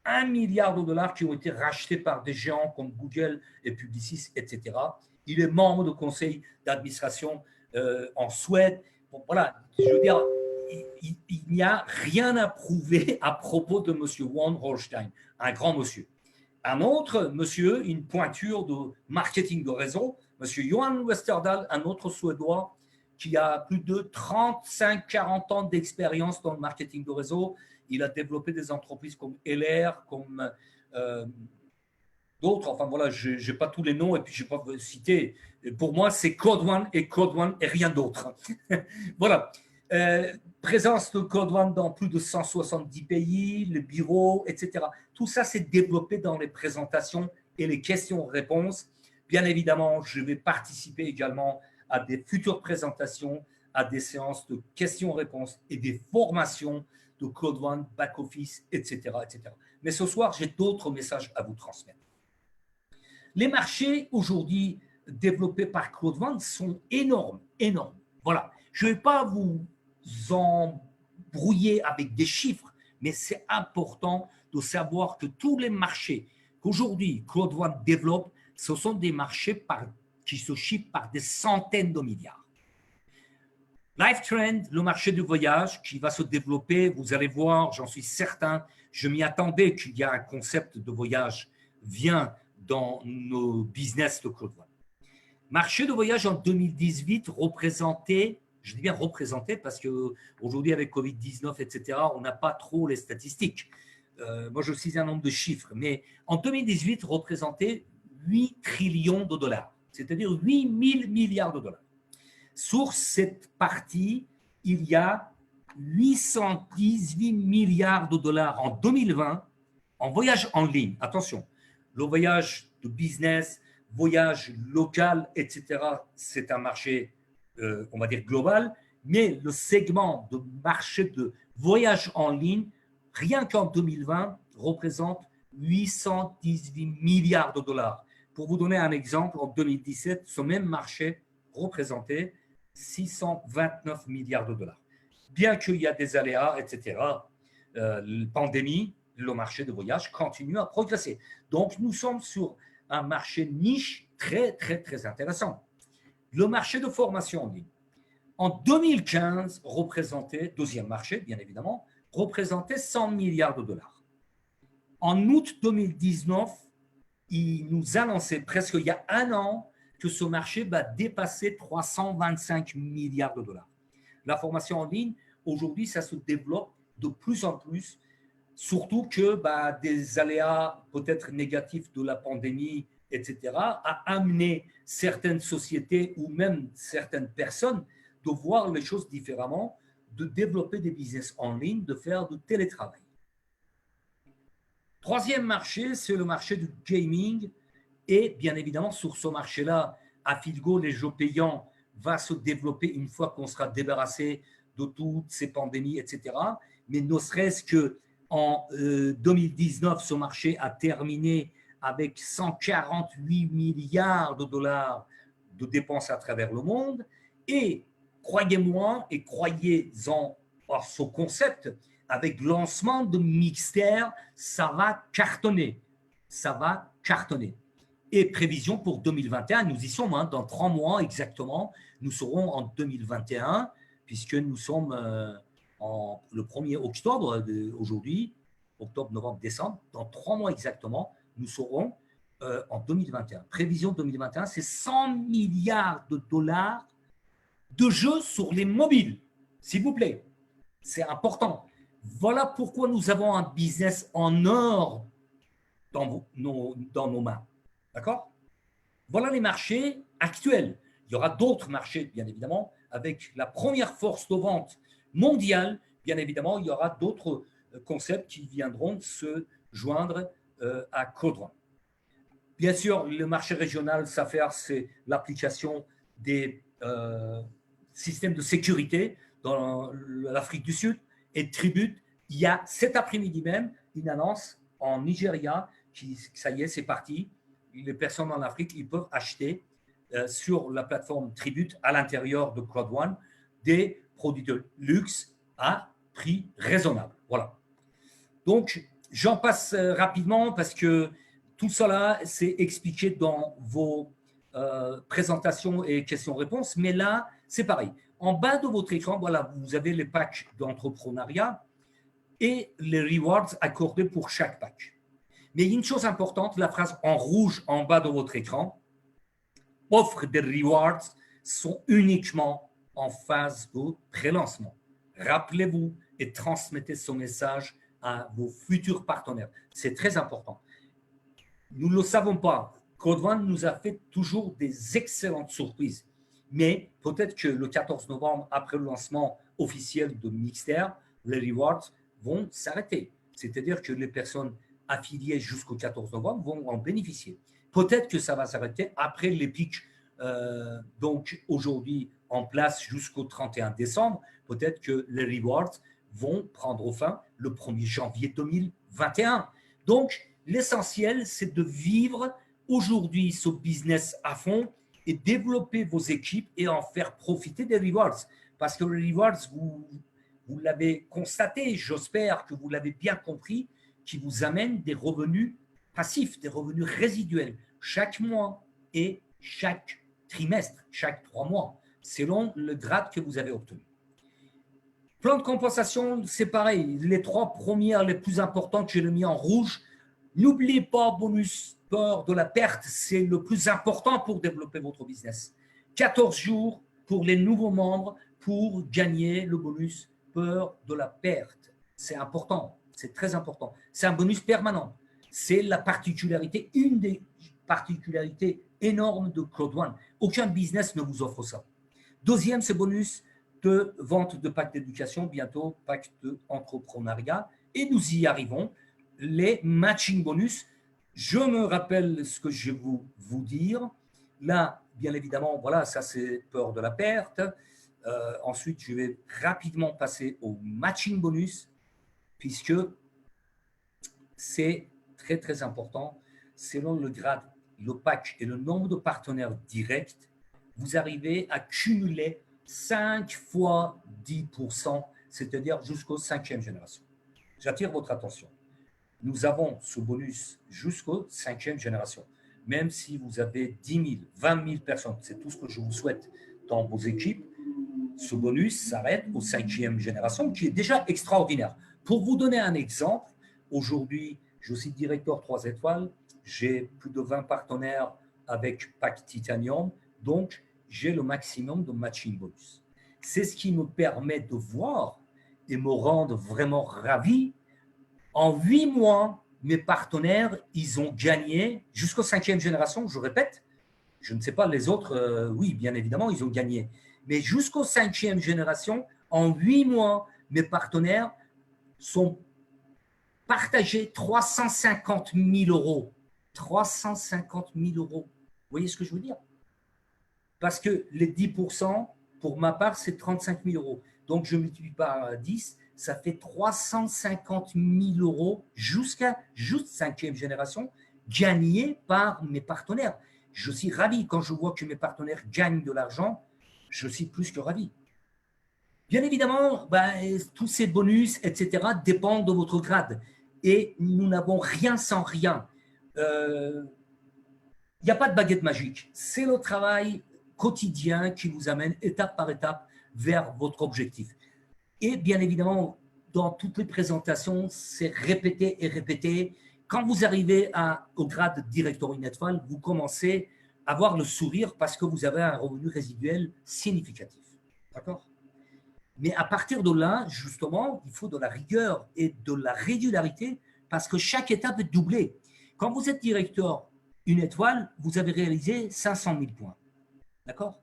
1 milliard de dollars qui ont été rachetés par des géants comme Google et Publicis, etc. Il est membre du conseil d'administration en Suède. Bon, voilà, je veux dire, il n'y a rien à prouver à propos de M. Johan Holstein, un grand monsieur. Un autre monsieur, une pointure de marketing de réseau, M. Johan Westerdahl, un autre Suédois qui a plus de 35-40 ans d'expérience dans le marketing de réseau. Il a développé des entreprises comme LR, comme d'autres. Enfin voilà, je n'ai pas tous les noms et puis je ne vais pas citer. Pour moi, c'est Claude One et rien d'autre. Voilà. Présence de Claude One dans plus de 170 pays, le bureau, etc. Tout ça s'est développé dans les présentations et les questions-réponses. Bien évidemment, je vais participer également à des futures présentations, à des séances de questions-réponses et des formations de Claude One, back-office, etc., etc. Mais ce soir, j'ai d'autres messages à vous transmettre. Les marchés aujourd'hui développés par Claude One sont énormes, énormes. Voilà, je ne vais pas vous embrouiller avec des chiffres, mais c'est important de savoir que tous les marchés qu'aujourd'hui Claude One développe, ce sont des marchés qui se chiffrent par des centaines de milliards. LifeTrend, le marché du voyage qui va se développer, vous allez voir, j'en suis certain, je m'y attendais qu'il y a un concept de voyage vient dans nos business de Claude One. Marché de voyage en 2018 représentait, je dis bien représenté parce qu'aujourd'hui avec Covid-19, etc., on n'a pas trop les statistiques. Moi, je cite un nombre de chiffres, mais en 2018, représentait 8 trillions de dollars, c'est-à-dire 8 000 milliards de dollars. Sur cette partie, il y a 818 milliards de dollars en 2020 en voyage en ligne. Attention, le voyage de business, voyage local, etc., c'est un marché, on va dire, global, mais le segment de marché de voyage en ligne, rien qu'en 2020, représente 818 milliards de dollars. Pour vous donner un exemple, en 2017, ce même marché représentait 629 milliards de dollars. Bien qu'il y a des aléas, etc., la pandémie, le marché de voyage continue à progresser. Donc, nous sommes sur un marché niche très, très, très intéressant. Le marché de formation en ligne, en 2015, représentait, deuxième marché, bien évidemment, représentait 100 milliards de dollars. En août 2019, il nous annonçait presque il y a un an que ce marché va dépasser 325 milliards de dollars. La formation en ligne, aujourd'hui, ça se développe de plus en plus, surtout que des aléas peut-être négatifs de la pandémie, etc., a amené certaines sociétés ou même certaines personnes de voir les choses différemment, de développer des business en ligne, de faire du télétravail. Troisième marché, c'est le marché du gaming. Et bien évidemment, sur ce marché-là, Affiligo, les jeux payants, va se développer une fois qu'on sera débarrassé de toutes ces pandémies, etc. Mais ne serait-ce qu'en 2019, ce marché a terminé avec 148 milliards de dollars de dépenses à travers le monde. Et croyez-moi et croyez-en à ce concept, avec le lancement de Mixter, ça va cartonner. Ça va cartonner. Et prévision pour 2021, nous y sommes, hein, dans 3 mois exactement, nous serons en 2021, puisque nous sommes le 1er octobre aujourd'hui, octobre, novembre, décembre, dans 3 mois exactement, nous serons en 2021. Prévision 2021, c'est 100 milliards de dollars de jeux sur les mobiles, s'il vous plaît. C'est important. Voilà pourquoi nous avons un business en or dans nos mains. D'accord? Voilà les marchés actuels. Il y aura d'autres marchés, bien évidemment, avec la première force de vente mondiale. Bien évidemment, il y aura d'autres concepts qui viendront se joindre à Code One. Bien sûr, le marché régional, ça fait, c'est l'application des systèmes de sécurité dans l'Afrique du Sud et Tribute. Il y a cet après-midi même une annonce en Nigeria qui, ça y est, c'est parti. Les personnes en Afrique, ils peuvent acheter sur la plateforme Tribute à l'intérieur de Code One des produits de luxe à prix raisonnable. Voilà. Donc, j'en passe rapidement parce que tout cela, c'est expliqué dans vos présentations et questions-réponses. Mais là, c'est pareil. En bas de votre écran, voilà, vous avez les packs d'entrepreneuriat et les rewards accordés pour chaque pack. Mais il y a une chose importante, la phrase en rouge en bas de votre écran, offre des rewards sont uniquement en phase de pré-lancement. Rappelez-vous et transmettez ce message à vos futurs partenaires. C'est très important. Nous ne le savons pas. Code One nous a fait toujours des excellentes surprises. Mais peut-être que le 14 novembre, après le lancement officiel de Mixter, les rewards vont s'arrêter. C'est-à-dire que les personnes affiliées jusqu'au 14 novembre vont en bénéficier. Peut-être que ça va s'arrêter après les pics, donc aujourd'hui en place jusqu'au 31 décembre. Peut-être que les rewards vont prendre fin le 1er janvier 2021. Donc, l'essentiel, c'est de vivre aujourd'hui ce business à fond et développer vos équipes et en faire profiter des rewards. Parce que les rewards, vous l'avez constaté, j'espère que vous l'avez bien compris, qui vous amènent des revenus passifs, des revenus résiduels, chaque mois et chaque trimestre, chaque 3 mois, selon le grade que vous avez obtenu. Plan de compensation, c'est pareil. Les 3 premières, les plus importantes, j'ai mis en rouge. N'oubliez pas, bonus peur de la perte, c'est le plus important pour développer votre business. 14 jours pour les nouveaux membres pour gagner le bonus peur de la perte. C'est important, c'est très important. C'est un bonus permanent. C'est la particularité, une des particularités énormes de Code One. Aucun business ne vous offre ça. Deuxième, c'est bonus de vente de packs d'éducation, bientôt packs d'entrepreneuriat. Et nous y arrivons. Les matching bonus, je me rappelle ce que je vais vous dire. Là, bien évidemment, voilà, ça c'est peur de la perte. Ensuite, je vais rapidement passer au matching bonus, puisque c'est très, très important. Selon le grade, le pack et le nombre de partenaires directs, vous arrivez à cumuler 5 fois 10%, c'est-à-dire jusqu'aux 5e génération. J'attire votre attention. Nous avons ce bonus jusqu'aux 5e génération. Même si vous avez 10 000, 20 000 personnes, c'est tout ce que je vous souhaite dans vos équipes, ce bonus s'arrête aux 5e génération, qui est déjà extraordinaire. Pour vous donner un exemple, aujourd'hui, je suis directeur 3 étoiles, j'ai plus de 20 partenaires avec Pack Titanium, donc j'ai le maximum de matching bonus. C'est ce qui me permet de voir et me rendre vraiment ravi. En 8 mois, mes partenaires, ils ont gagné jusqu'aux 5e génération, je répète. Je ne sais pas, les autres, oui, bien évidemment, ils ont gagné. Mais jusqu'aux 5e génération, en 8 mois, mes partenaires sont partagés 350 000 euros. 350 000 euros. Vous voyez ce que je veux dire? Parce que les 10%, pour ma part, c'est 35 000 euros. Donc, je multiplie par 10, ça fait 350 000 euros jusqu'à juste 5e génération gagnés par mes partenaires. Je suis ravi quand je vois que mes partenaires gagnent de l'argent. Je suis plus que ravi. Bien évidemment, tous ces bonus, etc., dépendent de votre grade. Et nous n'avons rien sans rien. Il n'y a pas de baguette magique. C'est le travail quotidien qui vous amène étape par étape vers votre objectif. Et bien évidemment, dans toutes les présentations, c'est répété et répété. Quand vous arrivez au grade de directeur une étoile, vous commencez à avoir le sourire parce que vous avez un revenu résiduel significatif. D'accord? Mais à partir de là, justement, il faut de la rigueur et de la régularité parce que chaque étape est doublée. Quand vous êtes directeur une étoile, vous avez réalisé 500 000 points. D'accord?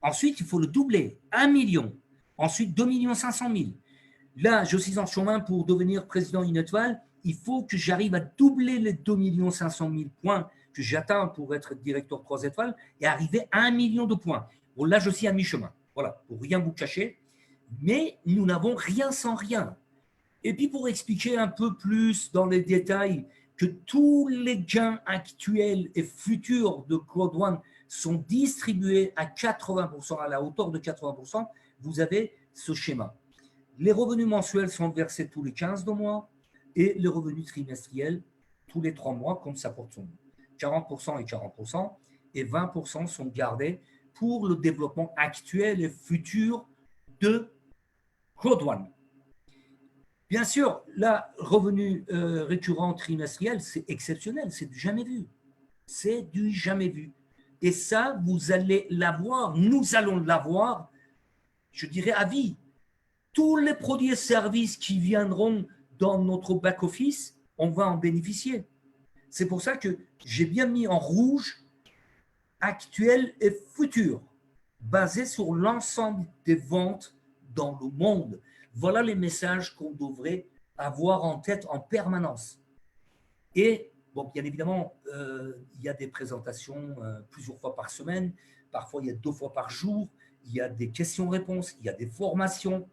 Ensuite, il faut le doubler, 1 million. Ensuite, 2 500 000. Là, je suis en chemin pour devenir président une étoile. Il faut que j'arrive à doubler les 2 500 000 points que j'atteins pour être directeur 3 étoiles et arriver à 1 million de points. Bon, là, je suis à mi-chemin. Voilà, pour rien vous cacher. Mais nous n'avons rien sans rien. Et puis, pour expliquer un peu plus dans les détails que tous les gains actuels et futurs de Cloud One sont distribués à 80%, à la hauteur de 80%, vous avez ce schéma. Les revenus mensuels sont versés tous les 15 de mois et les revenus trimestriels tous les 3 mois, comme ça porte son nom. 40% et 40%, et 20% sont gardés pour le développement actuel et futur de Cloud One. Bien sûr, là, revenu récurrent trimestriel, c'est exceptionnel, c'est du jamais vu. C'est du jamais vu. Et ça, vous allez l'avoir, nous allons l'avoir, je dirais à vie. Tous les produits et services qui viendront dans notre back-office, on va en bénéficier. C'est pour ça que j'ai bien mis en rouge actuel et futur, basé sur l'ensemble des ventes dans le monde. Voilà les messages qu'on devrait avoir en tête en permanence. Et bon, bien évidemment, il y a des présentations plusieurs fois par semaine, parfois il y a 2 fois par jour, il y a des questions-réponses, il y a des formations.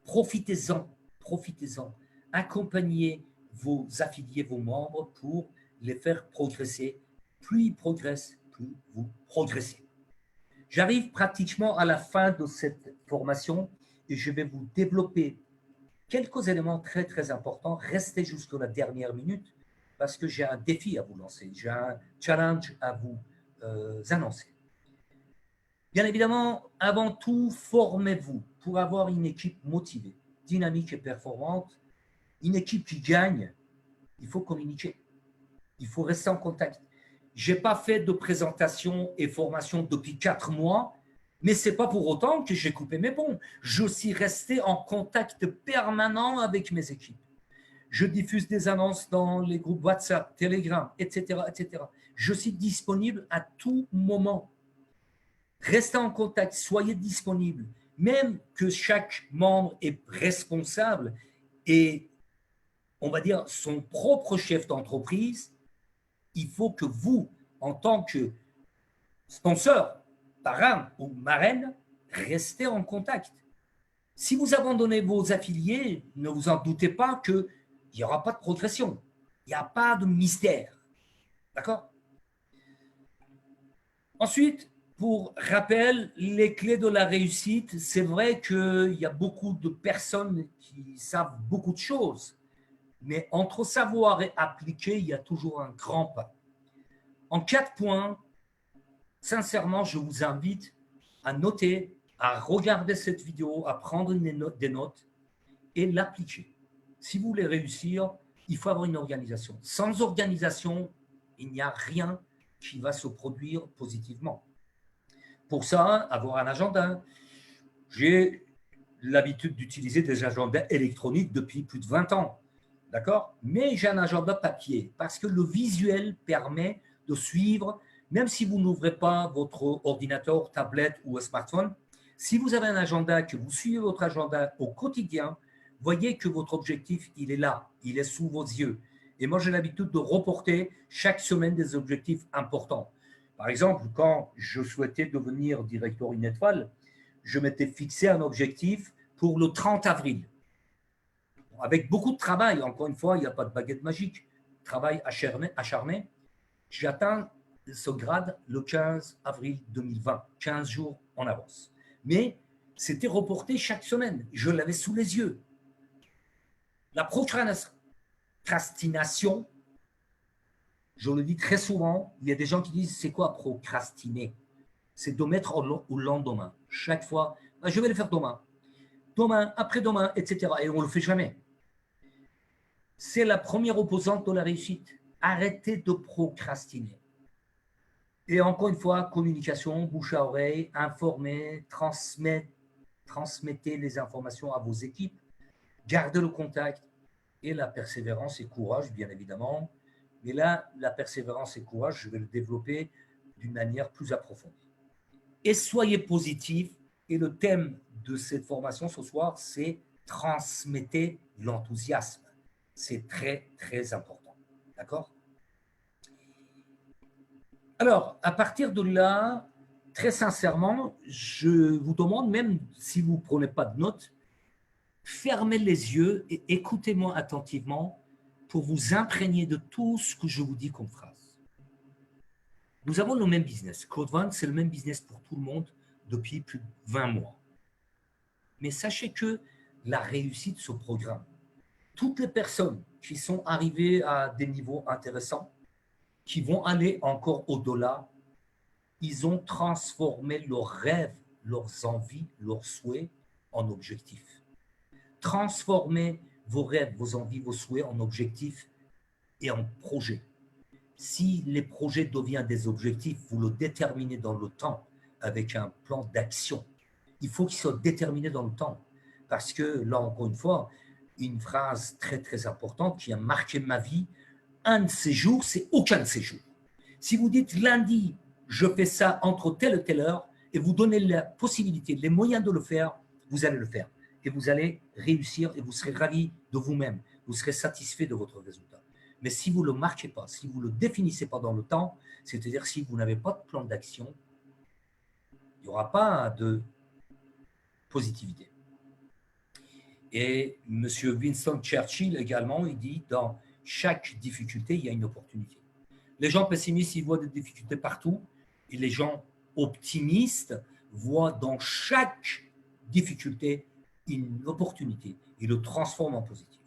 Profitez-en, profitez-en. Accompagnez vos affiliés, vos membres pour les faire progresser. Plus ils progressent, plus vous progressez. J'arrive pratiquement à la fin de cette formation et je vais vous développer quelques éléments très, très importants. Restez jusqu'à la dernière minute parce que j'ai un défi à vous lancer, j'ai un challenge à vous annoncer. Bien évidemment, avant tout, formez-vous pour avoir une équipe motivée, dynamique et performante. Une équipe qui gagne, il faut communiquer, il faut rester en contact. Je n'ai pas fait de présentation et formation depuis 4 mois, mais ce n'est pas pour autant que j'ai coupé mes ponts. Je suis resté en contact permanent avec mes équipes. Je diffuse des annonces dans les groupes WhatsApp, Telegram, etc., etc. Je suis disponible à tout moment. Restez en contact, soyez disponible. Même que chaque membre est responsable et, on va dire, son propre chef d'entreprise, il faut que vous, en tant que sponsor, parrain ou marraine, restez en contact. Si vous abandonnez vos affiliés, ne vous en doutez pas qu'il n'y aura pas de progression. Il n'y a pas de mystère. D'accord? Ensuite, pour rappel, les clés de la réussite, c'est vrai qu'il y a beaucoup de personnes qui savent beaucoup de choses, mais entre savoir et appliquer, il y a toujours un grand pas. En 4 points, sincèrement, je vous invite à noter, à regarder cette vidéo, à prendre des notes et l'appliquer. Si vous voulez réussir, il faut avoir une organisation. Sans organisation, il n'y a rien qui va se produire positivement. Pour ça, avoir un agenda. J'ai l'habitude d'utiliser des agendas électroniques depuis plus de 20 ans. D'accord? Mais j'ai un agenda papier parce que le visuel permet de suivre, même si vous n'ouvrez pas votre ordinateur, tablette ou smartphone, si vous avez un agenda, que vous suivez votre agenda au quotidien, voyez que votre objectif, il est là, il est sous vos yeux. Et moi, j'ai l'habitude de reporter chaque semaine des objectifs importants. Par exemple, quand je souhaitais devenir directeur une étoile, je m'étais fixé un objectif pour le 30 avril. Avec beaucoup de travail, encore une fois, il n'y a pas de baguette magique. Travail acharné. J'atteins ce grade le 15 avril 2020, 15 jours en avance. Mais c'était reporté chaque semaine. Je l'avais sous les yeux. La procrastination, je le dis très souvent, il y a des gens qui disent, c'est quoi procrastiner? C'est de mettre au lendemain. Chaque fois, ah, je vais le faire demain, demain, après-demain, etc. Et on ne le fait jamais. C'est la première opposante de la réussite. Arrêtez de procrastiner. Et encore une fois, communication, bouche à oreille, informer, transmettez les informations à vos équipes, gardez le contact et la persévérance et courage, bien évidemment. Mais là, la persévérance et courage, je vais le développer d'une manière plus approfondie. Et soyez positif. Et le thème de cette formation ce soir, c'est transmettez l'enthousiasme. C'est très, très important. D'accord? Alors, à partir de là, très sincèrement, je vous demande, même si vous ne prenez pas de notes, fermez les yeux et écoutez-moi attentivement pour vous imprégner de tout ce que je vous dis comme phrase. Nous avons le même business. Codevant, c'est le même business pour tout le monde depuis plus de 20 mois. Mais sachez que la réussite se programme. Toutes les personnes qui sont arrivées à des niveaux intéressants, qui vont aller encore au-delà, ils ont transformé leurs rêves, leurs envies, leurs souhaits en objectifs. Transformez vos rêves, vos envies, vos souhaits en objectifs et en projets. Si les projets deviennent des objectifs, vous le déterminez dans le temps avec un plan d'action. Il faut qu'il soit déterminé dans le temps. Parce que, là, encore une fois, une phrase très, très importante qui a marqué ma vie, un de ces jours, c'est aucun de ces jours. Si vous dites lundi, je fais ça entre telle et telle heure, et vous donnez la possibilité, les moyens de le faire, vous allez le faire. Et vous allez réussir et vous serez ravi de vous-même. Vous serez satisfait de votre résultat. Mais si vous ne le marquez pas, si vous ne le définissez pas dans le temps, c'est-à-dire si vous n'avez pas de plan d'action, il n'y aura pas de positivité. Et M. Winston Churchill également, il dit, dans chaque difficulté, il y a une opportunité. Les gens pessimistes, ils voient des difficultés partout, et les gens optimistes voient dans chaque difficulté une opportunité. Ils le transforment en positif.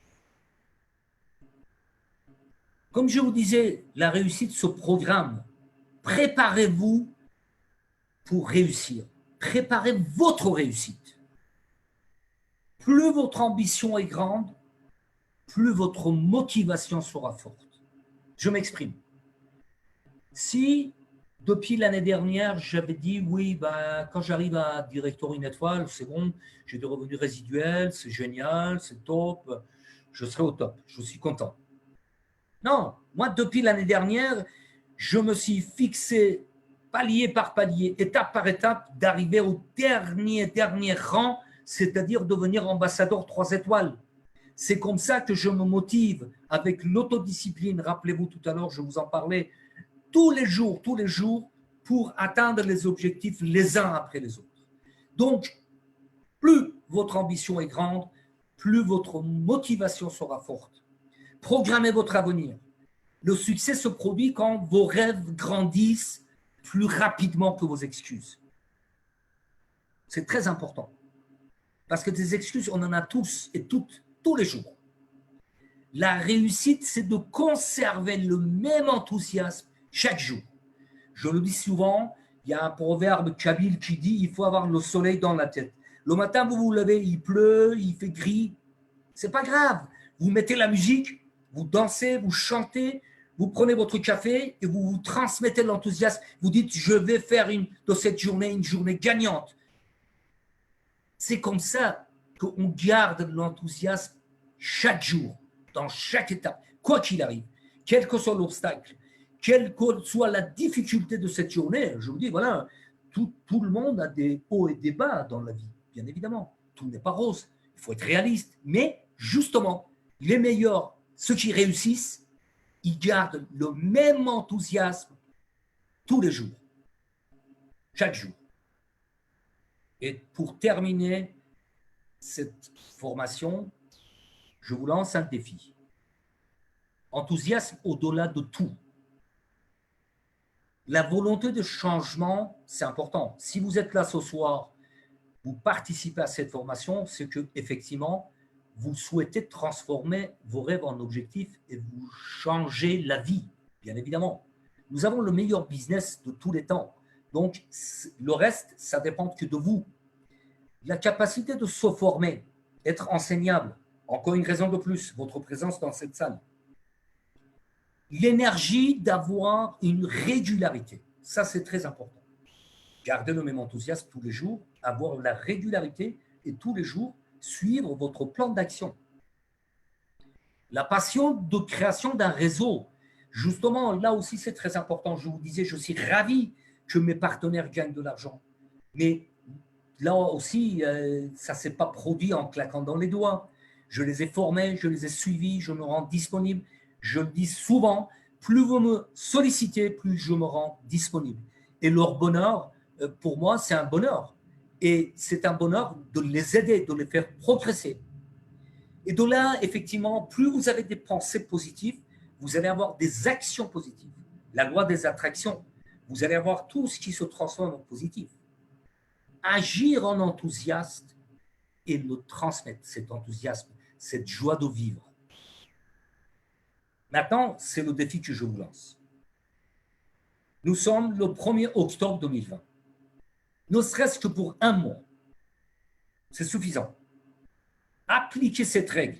Comme je vous disais, la réussite se programme. Préparez-vous pour réussir. Préparez votre réussite. Plus votre ambition est grande, plus votre motivation sera forte. Je m'exprime. Si, depuis l'année dernière, j'avais dit, oui, quand j'arrive à Directory une étoile, c'est bon, j'ai des revenus résiduels, c'est génial, c'est top, je serai au top, je suis content. Non, moi, depuis l'année dernière, je me suis fixé palier par palier, étape par étape, d'arriver au dernier rang, c'est-à-dire devenir ambassadeur 3 étoiles. C'est comme ça que je me motive avec l'autodiscipline. Rappelez-vous, tout à l'heure, je vous en parlais, tous les jours, pour atteindre les objectifs les uns après les autres. Donc, plus votre ambition est grande, plus votre motivation sera forte. Programmez votre avenir. Le succès se produit quand vos rêves grandissent plus rapidement que vos excuses. C'est très important. Parce que des excuses, on en a tous et toutes, tous les jours. La réussite, c'est de conserver le même enthousiasme chaque jour. Je le dis souvent, il y a un proverbe kabyle qui dit il faut avoir le soleil dans la tête. Le matin, vous vous levez, il pleut, il fait gris. C'est pas grave. Vous mettez la musique, vous dansez, vous chantez, vous prenez votre café et vous transmettez l'enthousiasme. Vous dites je vais faire de cette journée une journée gagnante. C'est comme ça qu'on garde l'enthousiasme chaque jour, dans chaque étape, quoi qu'il arrive, quel que soit l'obstacle, quelle que soit la difficulté de cette journée. Je vous dis, voilà, tout le monde a des hauts et des bas dans la vie, bien évidemment. Tout n'est pas rose, il faut être réaliste. Mais justement, les meilleurs, ceux qui réussissent, ils gardent le même enthousiasme tous les jours, chaque jour. Et pour terminer cette formation, je vous lance un défi. Enthousiasme au-delà de tout. La volonté de changement, c'est important. Si vous êtes là ce soir, vous participez à cette formation, c'est que effectivement, vous souhaitez transformer vos rêves en objectifs et vous changez la vie. bien évidemment. Nous avons le meilleur business de tous les temps. Donc, le reste, ça dépend que de vous. La capacité de se former, être enseignable, encore une raison de plus, votre présence dans cette salle. L'énergie d'avoir une régularité, ça c'est très important. Gardez le même enthousiasme tous les jours, avoir la régularité et tous les jours suivre votre plan d'action. La passion de création d'un réseau, justement, là aussi c'est très important. Je vous disais, je suis ravi que mes partenaires gagnent de l'argent. Mais là aussi, ça ne s'est pas produit en claquant dans les doigts. Je les ai formés, je les ai suivis, je me rends disponible. Je le dis souvent, plus vous me sollicitez, plus je me rends disponible. Et leur bonheur, pour moi, c'est un bonheur. Et c'est un bonheur de les aider, de les faire progresser. Et de là, effectivement, plus vous avez des pensées positives, vous allez avoir des actions positives. La loi des attractions, vous allez avoir tout ce qui se transforme en positif. Agir en enthousiaste et le transmettre, cet enthousiasme, cette joie de vivre. Maintenant, c'est le défi que je vous lance. Nous sommes le 1er octobre 2020. Ne serait-ce que pour un mois, c'est suffisant. Appliquez cette règle,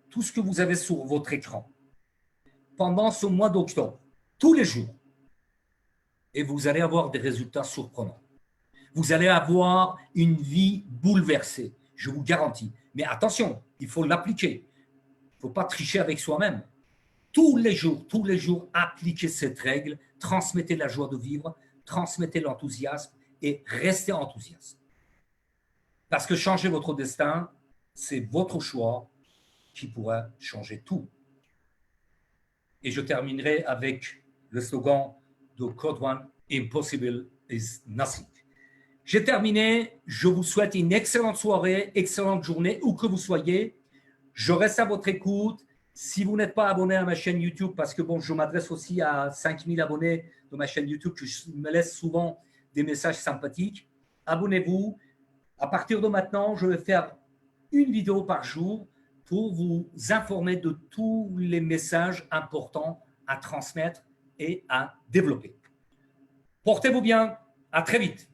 tout ce que vous avez sur votre écran, pendant ce mois d'octobre, tous les jours, et vous allez avoir des résultats surprenants. Vous allez avoir une vie bouleversée, je vous garantis. Mais attention, il faut l'appliquer. Il ne faut pas tricher avec soi-même. Tous les jours, appliquez cette règle, transmettez la joie de vivre, transmettez l'enthousiasme et restez enthousiaste. Parce que changer votre destin, c'est votre choix qui pourra changer tout. Et je terminerai avec le slogan de Code One, Impossible is nothing. J'ai terminé. Je vous souhaite une excellente soirée, excellente journée, où que vous soyez. Je reste à votre écoute. Si vous n'êtes pas abonné à ma chaîne YouTube, parce que bon, je m'adresse aussi à 5000 abonnés de ma chaîne YouTube, que je me laisse souvent des messages sympathiques, abonnez-vous. À partir de maintenant, je vais faire une vidéo par jour pour vous informer de tous les messages importants à transmettre et à développer. Portez-vous bien. À très vite.